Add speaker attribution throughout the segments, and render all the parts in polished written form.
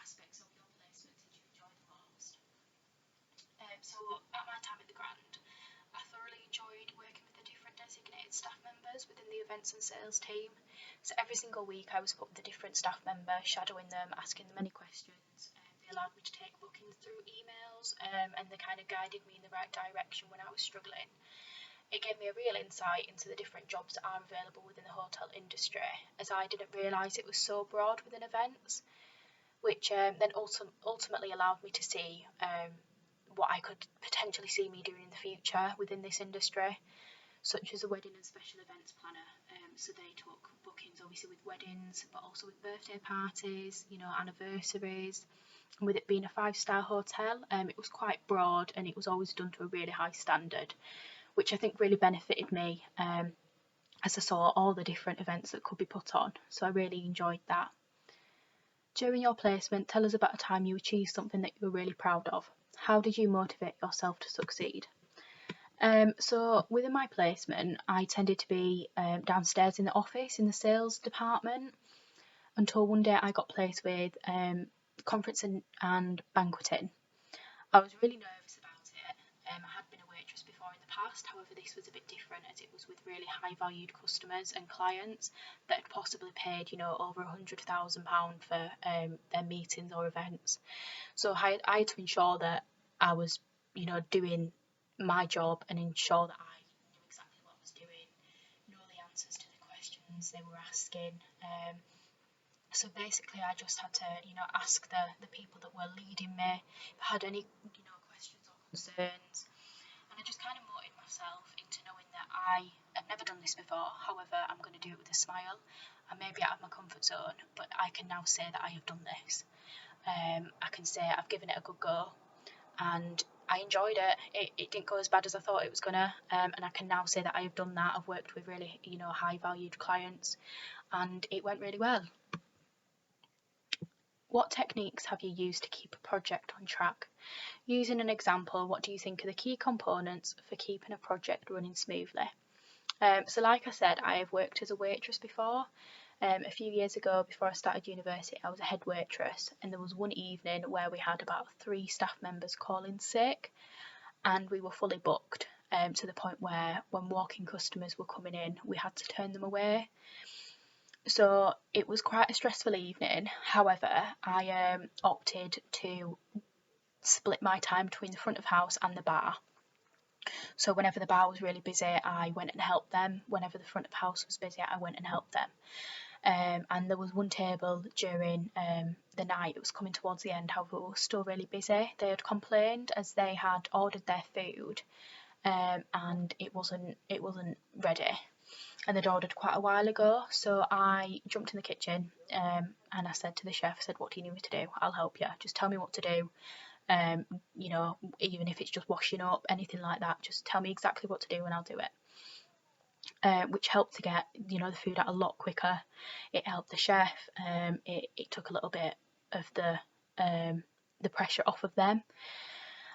Speaker 1: aspects of your placement did you enjoy the most? So at my time at the Grand, I thoroughly enjoyed working with the different designated staff members within the events and sales team. So every single week I was put with a different staff member, shadowing them, asking them any questions. They allowed me to take bookings through emails, and they kind of guided me in the right direction when I was struggling. It gave me a real insight into the different jobs that are available within the hotel industry, as I didn't realise it was so broad within events, which then ultimately allowed me to see what I could potentially see me doing in the future within this industry, such as a wedding and special events planner. So they took bookings obviously with weddings, but also with birthday parties, anniversaries. And with it being a 5-star hotel, it was quite broad and it was always done to a really high standard, which I think really benefited me as I saw all the different events that could be put on. So I really enjoyed that. During your placement, tell us about a time you achieved something that you were really proud of. How did you motivate yourself to succeed? So within my placement, I tended to be downstairs in the office in the sales department until one day I got placed with conference and banqueting. I was really nervous about it. I had been a waitress before in the past, however this was a bit different as it was with really high valued customers and clients that had possibly paid over £100,000 for their meetings or events. So I had to ensure that I was doing my job and ensure that I knew exactly what I was doing, know the answers to the questions they were asking. So basically I just had to ask the people that were leading me if I had any questions or concerns, and I just kind of motivated myself into knowing that I had never done this before. However, I'm going to do it with a smile. I may be out of my comfort zone, but I can now say that I have done this. I can say I've given it a good go and I enjoyed it. It didn't go as bad as I thought it was gonna, and I can now say that I have done that. I've worked with really high valued clients and it went really well. What techniques have you used to keep a project on track? Using an example, what do you think are the key components for keeping a project running smoothly? So like I said, I have worked as a waitress before. A few years ago, before I started university, I was a head waitress, and there was one evening where we had about 3 staff members call in sick, and we were fully booked to the point where when walking customers were coming in, we had to turn them away. So it was quite a stressful evening. However, I opted to split my time between the front of house and the bar. So whenever the bar was really busy, I went and helped them. Whenever the front of house was busy, I went and helped them. And there was one table during the night, it was coming towards the end, however it was still really busy. They had complained as they had ordered their food and it wasn't ready, and they'd ordered quite a while ago. So I jumped in the kitchen and I said to the chef, I said, what do you need me to do? I'll help you, just tell me what to do. Even if it's just washing up, anything like that, just tell me exactly what to do and I'll do it. Which helped to get the food out a lot quicker. It helped the chef. It took a little bit of the pressure off of them,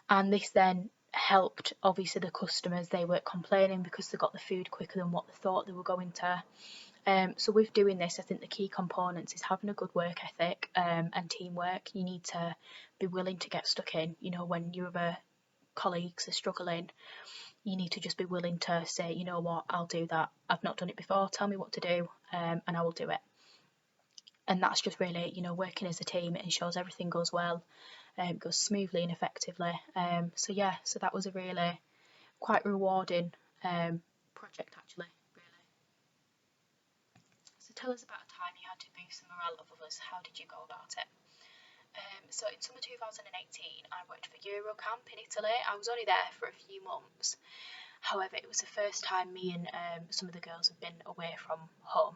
Speaker 1: and this then helped obviously the customers. They weren't complaining because they got the food quicker than what they thought they were going to. So with doing this, I think the key components is having a good work ethic and teamwork. You need to be willing to get stuck in. When your other colleagues are struggling, you need to just be willing to say, you know what, I'll do that. I've not done it before. Tell me what to do, and I will do it. And that's just really, working as a team. It ensures everything goes well, goes smoothly and effectively. So that was a really quite rewarding project actually, really. So tell us about a time you had to boost the morale of others. How did you go about it? So in summer 2018, I worked for Eurocamp in Italy. I was only there for a few months. However, it was the first time me and some of the girls had been away from home.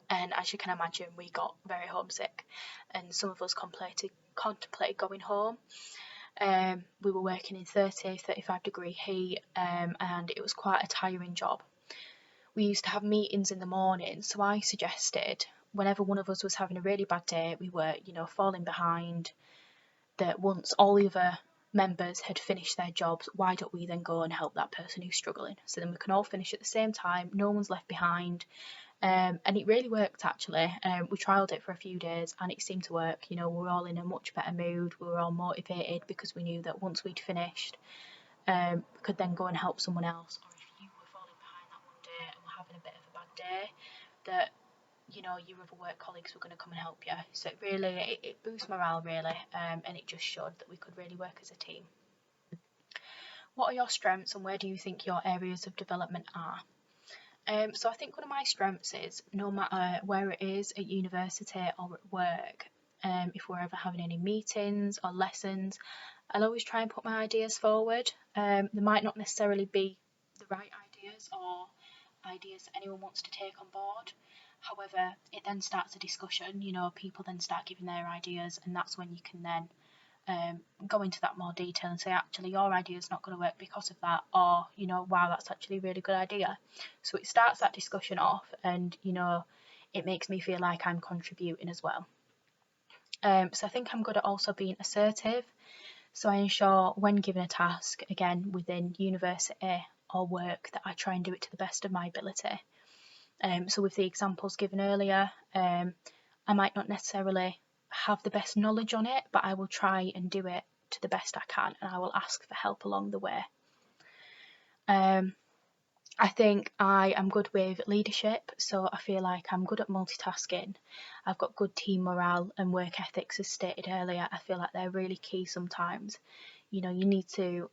Speaker 1: And as you can imagine, we got very homesick, and some of us contemplated going home. We were working in 30, 35 degree heat, and it was quite a tiring job. We used to have meetings in the morning, so I suggested whenever one of us was having a really bad day, we were, falling behind, that once all the other members had finished their jobs, why don't we then go and help that person who's struggling? So then we can all finish at the same time, no one's left behind, And it really worked actually. We trialled it for a few days and it seemed to work. You know, we were all in a much better mood, we were all motivated because we knew that once we'd finished, we could then go and help someone else. Or if you were falling behind that one day and were having a bit of a bad day, that you know your other work colleagues were going to come and help you. So it really it boosts morale really, and it just showed that we could really work as a team. What are your strengths and where do you think your areas of development are? So I think one of my strengths is no matter where it is at university or at work, if we're ever having any meetings or lessons, I'll always try and put my ideas forward. They might not necessarily be the right ideas or ideas that anyone wants to take on board. However, it then starts a discussion, you know, people then start giving their ideas, and that's when you can then go into that more detail and say, actually, your idea is not going to work because of that, or, you know, wow, that's actually a really good idea. So it starts that discussion off, and, you know, it makes me feel like I'm contributing as well. So I think I'm good at also being assertive. So I ensure when given a task, again, within university or work, that I try and do it to the best of my ability. So with the examples given earlier, I might not necessarily have the best knowledge on it, but I will try and do it to the best I can, and I will ask for help along the way. I think I am good with leadership, so I feel like I'm good at multitasking. I've got good team morale and work ethics, as stated earlier. I feel like they're really key sometimes. You know, you need to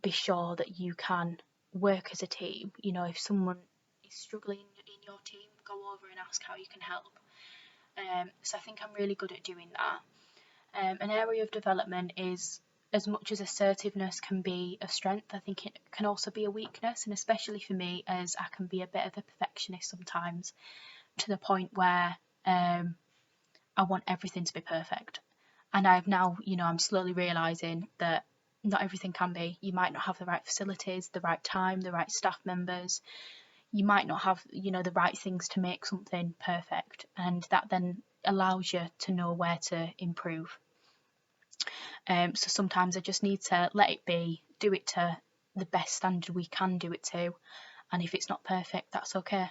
Speaker 1: be sure that you can work as a team. You know, if someone is struggling in your team, go over and ask how you can help. So I think I'm really good at doing that. An area of development is, as much as assertiveness can be a strength, I think it can also be a weakness, and especially for me, as I can be a bit of a perfectionist sometimes, to the point where I want everything to be perfect. And I've now, you know, I'm slowly realising that not everything can be. You might not have the right facilities, the right time, the right staff members. You might not have, you know, the right things to make something perfect, and that then allows you to know where to improve. So sometimes I just need to let it be, do it to the best standard we can do it to, and if it's not perfect, that's okay.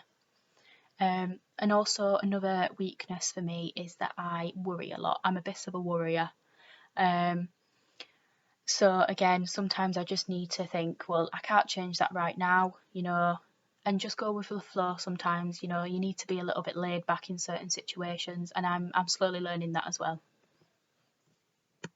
Speaker 1: And also another weakness for me is that I worry a lot. I'm a bit of a worrier. So again, sometimes I just need to think, well, I can't change that right now, you know, and just go with the flow sometimes. You know, you need to be a little bit laid back in certain situations, and I'm slowly learning that as well.